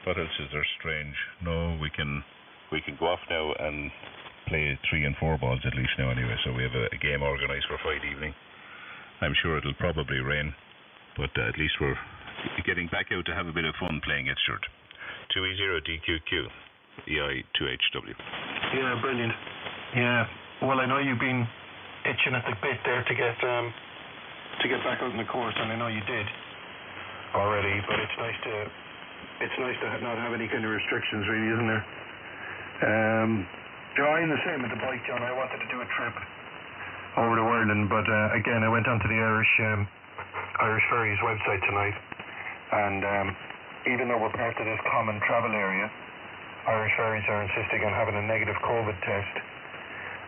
What else is there strange? No, we can go off now and play 3 and 4 balls at least now anyway, so we have a game organised for Friday evening. I'm sure it'll probably rain, but at least we're getting back out to have a bit of fun playing it, Stuart. 2E0DQQ, EI2HW. Yeah, brilliant. Yeah, well, I know you've been itching at the bit there to get back out in the course, and I know you did already, but it's nice to not have any kind of restrictions, really, isn't there? I'm the same with the bike, John. I wanted to do a trip over to Ireland, but again, I went onto the Irish Ferries website tonight, and even though we're part of this common travel area, Irish Ferries are insisting on having a negative COVID test,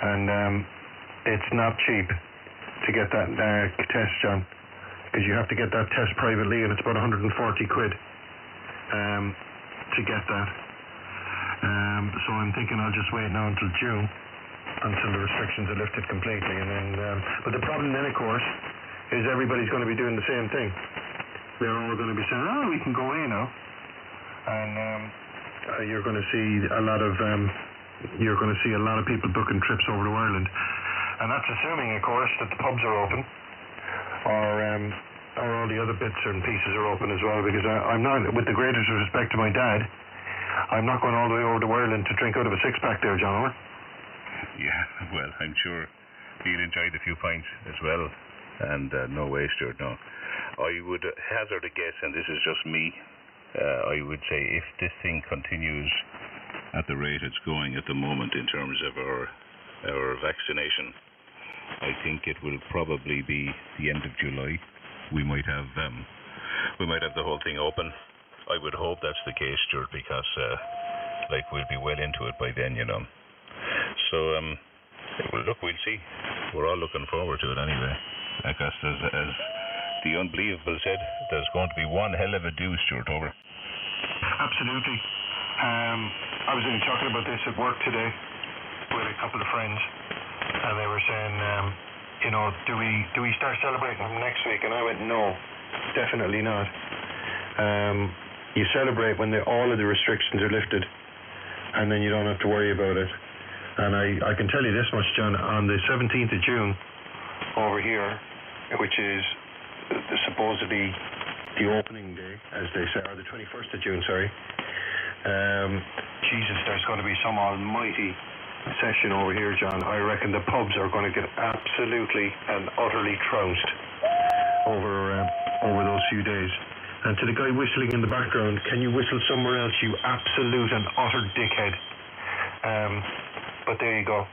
and it's not cheap to get that test, John, because you have to get that test privately, and it's about 140 quid to get that. So I'm thinking I'll just wait now until June, until the restrictions are lifted completely, and then. But the problem then, of course, is everybody's going to be doing the same thing. They're all going to be saying, "Oh, we can go away now," and you're going to see a lot of people booking trips over to Ireland, and that's assuming, of course, that the pubs are open, or all the other bits and pieces are open as well. Because I'm not, with the greatest respect to my dad, I'm not going all the way over to Ireland to drink out of a six-pack there, John. Yeah, well, I'm sure he'll enjoy the few pints as well, and no way, Stuart, no. I would hazard a guess, and this is just me, I would say if this thing continues at the rate it's going at the moment in terms of our vaccination, I think it will probably be the end of July. We might have the whole thing open. I would hope that's the case, Stuart, because we'll be well into it by then, you know. So look, we'll see. We're all looking forward to it anyway. Because as the unbelievable said, there's going to be one hell of a do, Stuart, over. Absolutely. I was only talking about this at work today with a couple of friends, and they were saying, do we start celebrating from next week? And I went, no, definitely not. You celebrate when all of the restrictions are lifted, and then you don't have to worry about it. And I can tell you this much, John, on the 17th of June over here, which is supposedly the opening day, as they say, or the 21st of June, sorry. Jesus, there's going to be some almighty session over here, John. I reckon the pubs are going to get absolutely and utterly trounced over those few days. And to the guy whistling in the background, can you whistle somewhere else, you absolute and utter dickhead? But there you go.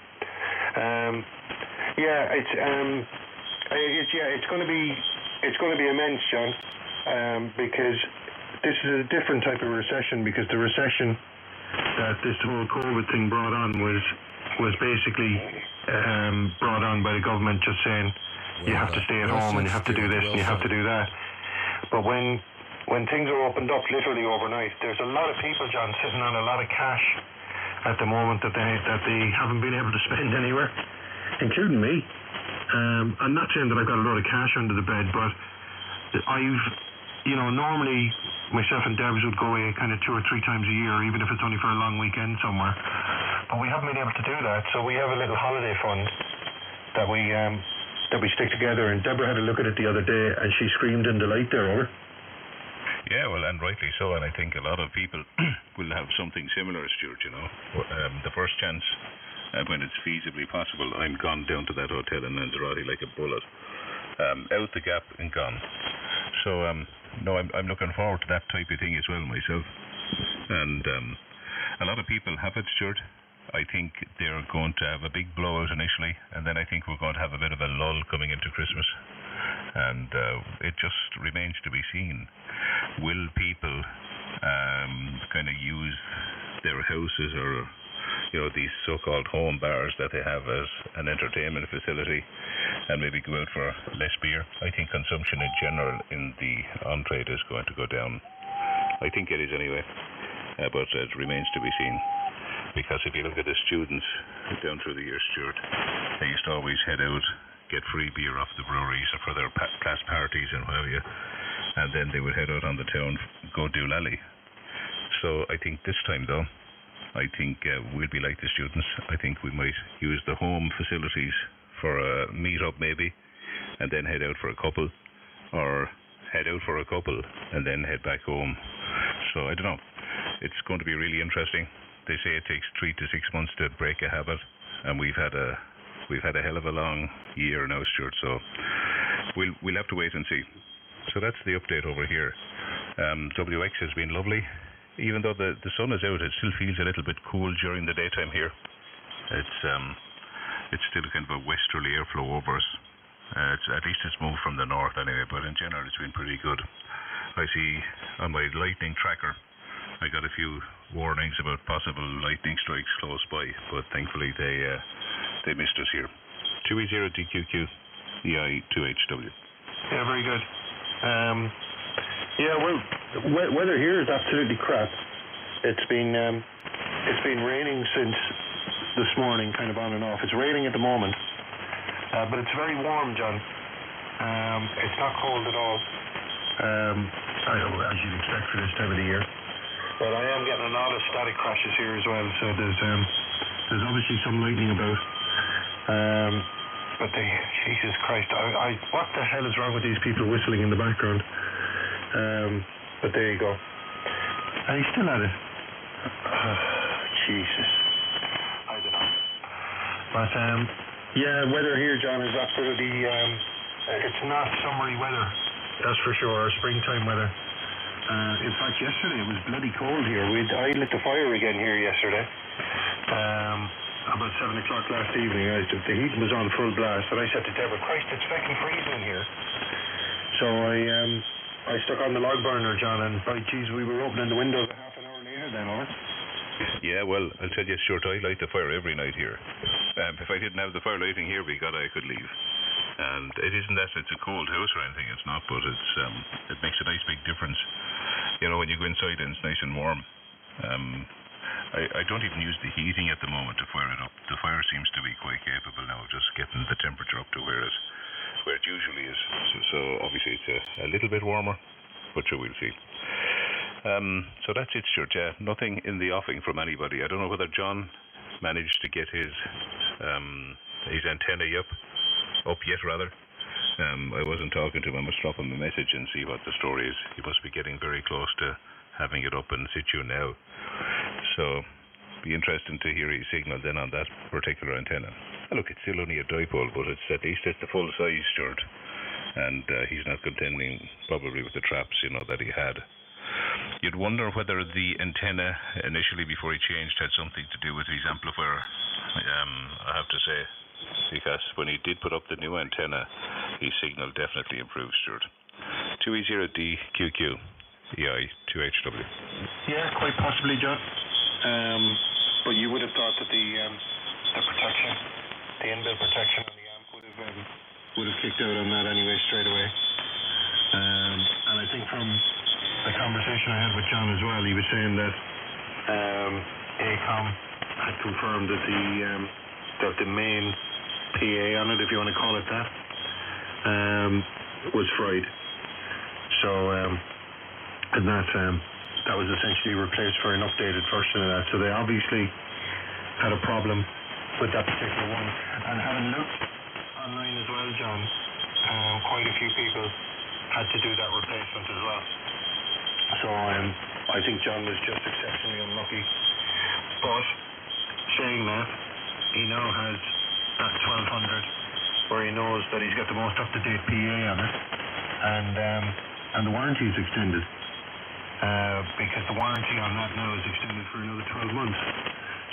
It's going to be immense, John, because this is a different type of recession. Because the recession that this whole COVID thing brought on was basically brought on by the government, just saying you have to stay at home and you have to do this and you have to do that. But when things are opened up literally overnight, there's a lot of people, John, sitting on a lot of cash at the moment that they haven't been able to spend anywhere, including me. I'm not saying that I've got a lot of cash under the bed, but normally myself and Debs would go away kind of 2 or 3 times a year, even if it's only for a long weekend somewhere. But we haven't been able to do that, so we have a little holiday fund that we stick together. And Deborah had a look at it the other day, and she screamed in delight there, over. Yeah, well, and rightly so, and I think a lot of people will have something similar, Stuart, you know. The first chance, when it's feasibly possible, I'm gone down to that hotel in Lanzarote like a bullet. Out the gap and gone. So, no, I'm looking forward to that type of thing as well myself. And a lot of people have it, Stuart. I think they're going to have a big blowout initially, and then I think we're going to have a bit of a lull coming into Christmas. And it just remains to be seen. Will people kind of use their houses or, these so-called home bars that they have as an entertainment facility and maybe go out for less beer? I think consumption in general in the on-trade is going to go down. I think it is anyway, but it remains to be seen. Because if you look at the students down through the years, Stuart, they used to always head out, get free beer off the breweries or for their class parties and what have you, and then they would head out on the town, go do lally. So I think this time, though, I think we'll be like the students. I think we might use the home facilities for a meet-up maybe, and then head out for a couple, or head out for a couple and then head back home. So I don't know. It's going to be really interesting. They say it takes 3 to 6 months to break a habit, and we've had a hell of a long year now, Stuart. So we'll have to wait and see. So that's the update over here. WX has been lovely. Even though the sun is out, it still feels a little bit cool during the daytime here. It's still kind of a westerly airflow over us. At least it's moved from the north anyway, but in general it's been pretty good. I see on my lightning tracker I got a few warnings about possible lightning strikes close by, but thankfully they missed us here. 2E0DQQ, EI2HW. Yeah, very good. Yeah, well, weather here is absolutely crap. It's been raining since this morning, kind of on and off. It's raining at the moment. But it's very warm, John. It's not cold at all. I don't know, as you'd expect for this time of the year. But I am getting a lot of static crashes here as well, so there's obviously some lightning about. But Jesus Christ, what the hell is wrong with these people whistling in the background? But there you go. And he's still at it. Jesus. I don't know. But yeah, weather here, John, is absolutely, it's not summery weather, that's for sure, or springtime weather. In fact, yesterday it was bloody cold here. I lit the fire again here yesterday, about 7 o'clock last evening. The heat was on full blast, and I said to Deborah, Christ, it's fucking freezing in here. So I stuck on the log burner, John, and by geez, we were opening the windows a half an hour later then, or? Yeah, well, I'll tell you, Stuart, I light the fire every night here. If I didn't have the fire lighting here, by God, I could leave. And it isn't that it's a cold house or anything, it's not, but it makes a nice big difference. You know, when you go inside and it's nice and warm. I don't even use the heating at the moment to fire it up. The fire seems to be quite capable now of just getting the temperature up to where it usually is. So obviously it's a little bit warmer, but sure, we'll see. So that's it, Stuart. Yeah, nothing in the offing from anybody. I don't know whether John managed to get his antenna up yet, rather. I wasn't talking to him. I must drop him a message and see what the story is. He must be getting very close to having it up in situ now. So be interesting to hear his signal then on that particular antenna. Look, it's still only a dipole, but it's at least it's the full size, Stuart. And he's not contending probably with the traps, that he had. You'd wonder whether the antenna initially before he changed had something to do with his amplifier. I have to say, because when he did put up the new antenna, his signal definitely improved, Stuart. 2E0DQQ, EI2HW. Yeah, quite possibly, John. But you would have thought that the protection, the inbuilt protection on the amp would have kicked out on that anyway straight away. And I think from the conversation I had with John as well, he was saying that AECOM had confirmed that the main PA on it, if you want to call it that, was fried. So and that was essentially replaced for an updated version of that. So they obviously had a problem with that particular one. And having looked online as well, John, quite a few people had to do that replacement as well. So I think John was just exceptionally unlucky. But saying that, he now has that 1200 where he knows that he's got the most up-to-date PA on it, and the warranty is extended because the warranty on that now is extended for another 12 months.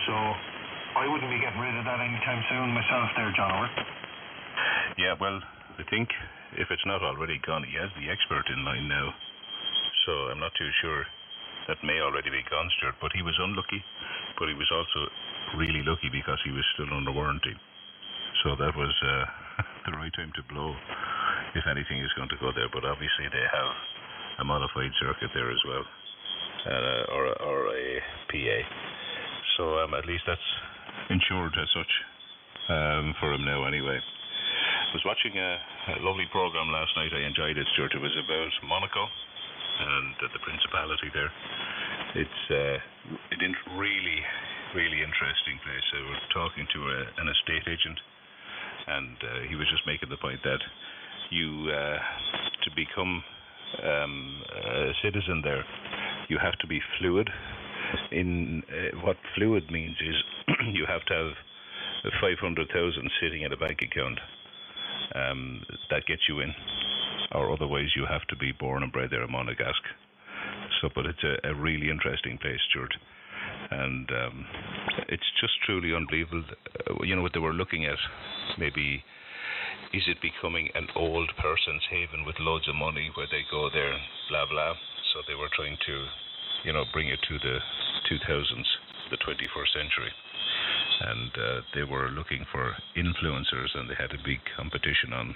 So I wouldn't be getting rid of that anytime soon myself there, John Orr. Yeah, well, I think if it's not already gone, he has the expert in line now. So I'm not too sure. That may already be gone, Stuart, but he was unlucky, but he was also really lucky because he was still under warranty. So that was the right time to blow, if anything is going to go there. But obviously they have a modified circuit there as well, or a PA. So at least that's insured as such for him now anyway. I was watching a lovely program last night. I enjoyed it, Stuart. It was about Monaco and the Principality there. It's really, really interesting place. I was talking to an estate agent, and he was just making the point that you, to become a citizen there, you have to be fluid. In what fluid means is you have to have 500,000 sitting in a bank account. That gets you in, or otherwise you have to be born and bred there in Monegasque. So, but it's a really interesting place, Stuart, and it's just truly unbelievable. What they were looking at, maybe, is it becoming an old person's haven with loads of money where they go there, blah blah. So they were trying to, bring it to the 2000s, the 21st century, and they were looking for influencers, and they had a big competition on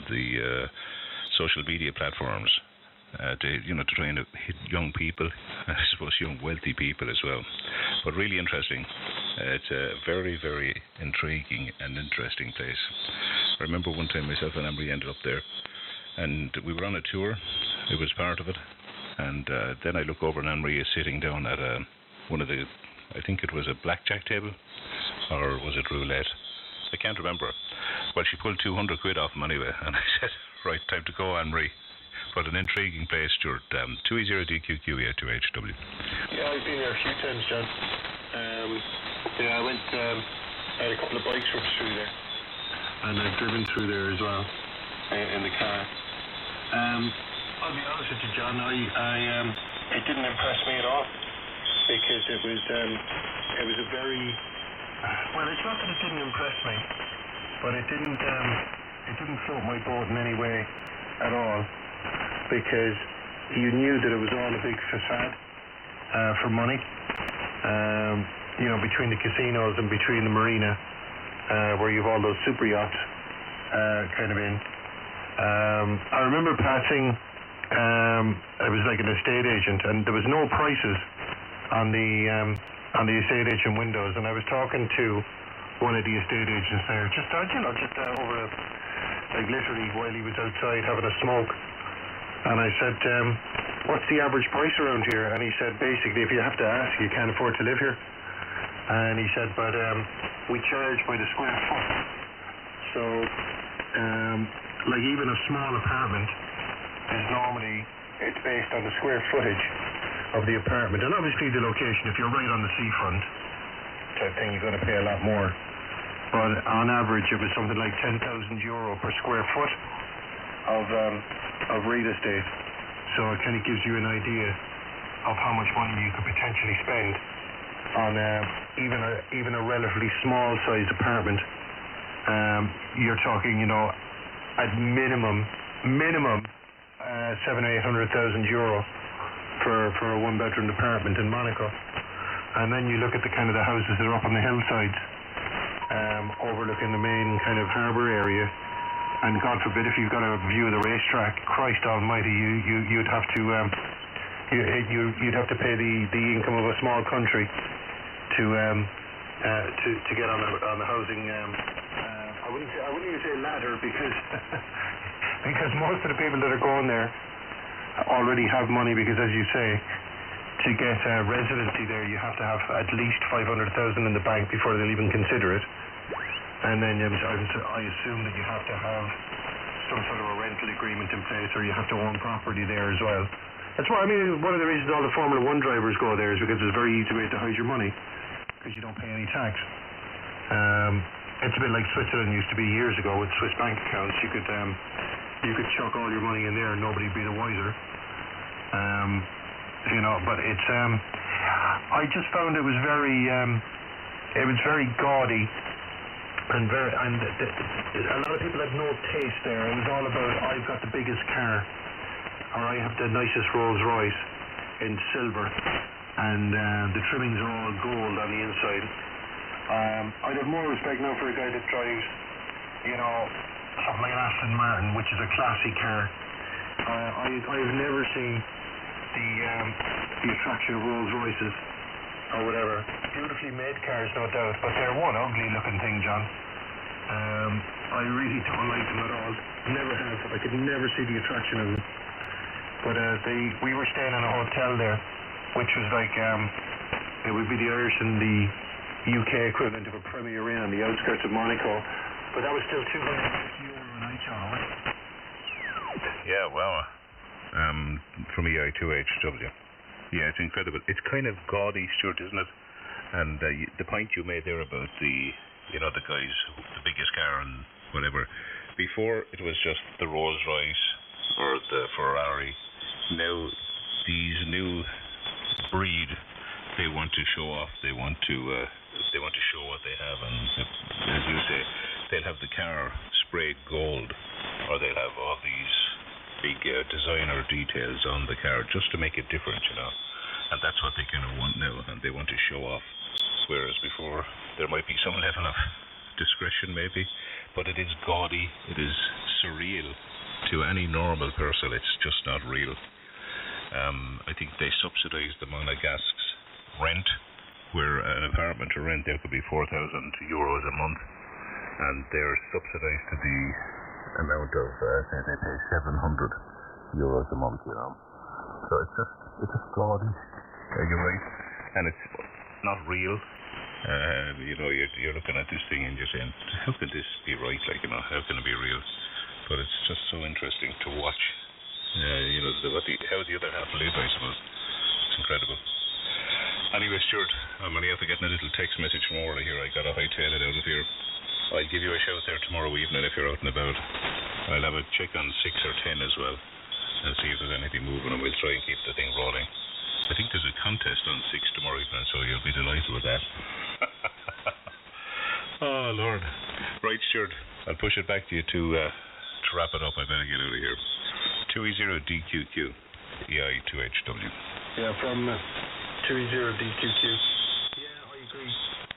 the social media platforms. To try and hit young people, I suppose young wealthy people as well. But really interesting. It's a very, very intriguing and interesting place. I remember one time myself and Emery ended up there, and we were on a tour. It was part of it, and then I look over and Emery is sitting down at one of the, I think it was a blackjack table, or was it roulette? I can't remember. Well, she pulled 200 quid off him anyway, and I said, right, time to go, Emery. But an intriguing place, Stuart. 2E0DQQ, EI2HW. Yeah, I've been there a few times, John. I went, I had a couple of bikes rips through there, and I've driven through there as well, in the car. I'll be honest with you, John, it didn't impress me at all, because it was a very, well, it's not that it didn't impress me, but it didn't float my boat in any way at all, because you knew that it was all a big facade for money, between the casinos and between the marina, where you have all those super yachts kind of in. I remember passing, I was like an estate agent, and there was no prices on the estate agent windows, and I was talking to one of the estate agents there, just over, like literally while he was outside having a smoke. And I said, what's the average price around here? And he said, basically, if you have to ask, you can't afford to live here. And he said, but we charge by the square foot. So, like even a small apartment is normally, it's based on the square footage of the apartment. And obviously the location, if you're right on the seafront type thing, you're going to pay a lot more. But on average, it was something like €10,000 per square foot of real estate. So it kind of gives you an idea of how much money you could potentially spend on even a relatively small sized apartment. You're talking, at minimum €700,000 or €800,000 for a one bedroom apartment in Monaco. And then you look at the kind of the houses that are up on the hillsides, overlooking the main kind of harbour area. And God forbid, if you've got a view of the racetrack, Christ Almighty, you'd have to you'd have to pay the income of a small country to get on the housing. I wouldn't even say ladder, because because most of the people that are going there already have money, because as you say, to get residency there, you have to have at least 500,000 in the bank before they'll even consider it. And then I assume that you have to have some sort of a rental agreement in place, or you have to own property there as well. That's why, one of the reasons all the Formula 1 drivers go there is because it's a very easy way to hide your money, because you don't pay any tax. It's a bit like Switzerland used to be years ago with Swiss bank accounts. You could chuck all your money in there and nobody'd be the wiser. But it's I just found it was very gaudy. And a lot of people had no taste there. It was all about, I've got the biggest car, or I have the nicest Rolls Royce in silver, and the trimmings are all gold on the inside. I'd have more respect now for a guy that drives, something like an Aston Martin, which is a classy car. I've never seen the attraction of Rolls Royces or whatever. Beautifully made cars, no doubt, but they're one ugly looking thing, John. I really don't like them at all. Never have. I could never see the attraction of them. But we were staying in a hotel there, which was like it would be the Irish and the UK equivalent of a Premier Inn on the outskirts of Monaco, but that was still €250 a night, John. Yeah, wow. From EI2HW. Yeah, it's incredible. It's kind of gaudy, Stuart, isn't it? And the point you made there about the guys, the biggest car and whatever. Before it was just the Rolls Royce or the Ferrari. Now these new breed, they want to show off. They want to show what they have, and as you say, they'll have the car sprayed gold, or they'll have all these big designer details on the car just to make it different, and that's what they kind of want now, and they want to show off. Whereas before there might be some level of discretion maybe, but it is gaudy, it is surreal to any normal person. It's just not real. I think they subsidise the Monegasque's rent, where an apartment to rent there could be €4,000 a month, and they're subsidised to the amount of say they pay €700 a month, So it's just gaudy. You're right, and it's not real. You're looking at this thing and you're saying, how can this be right? How can it be real? But it's just so interesting to watch. How the other half live, I suppose. It's incredible. Anyway, Stuart, I'm only after getting a little text message from Orla here. I got to hightail it out of here. I'll give you a shout there tomorrow evening if you're out and about. I'll have a check on 6 or 10 as well, and see if there's anything moving, and we'll try and keep the thing rolling. I think there's a contest on 6 tomorrow evening, so you'll be delighted with that. Oh, Lord. Right, Stuart, I'll push it back to you to wrap it up. I better get out of here. 2E0DQQ, EI2HW. Yeah, from 2E0DQQ.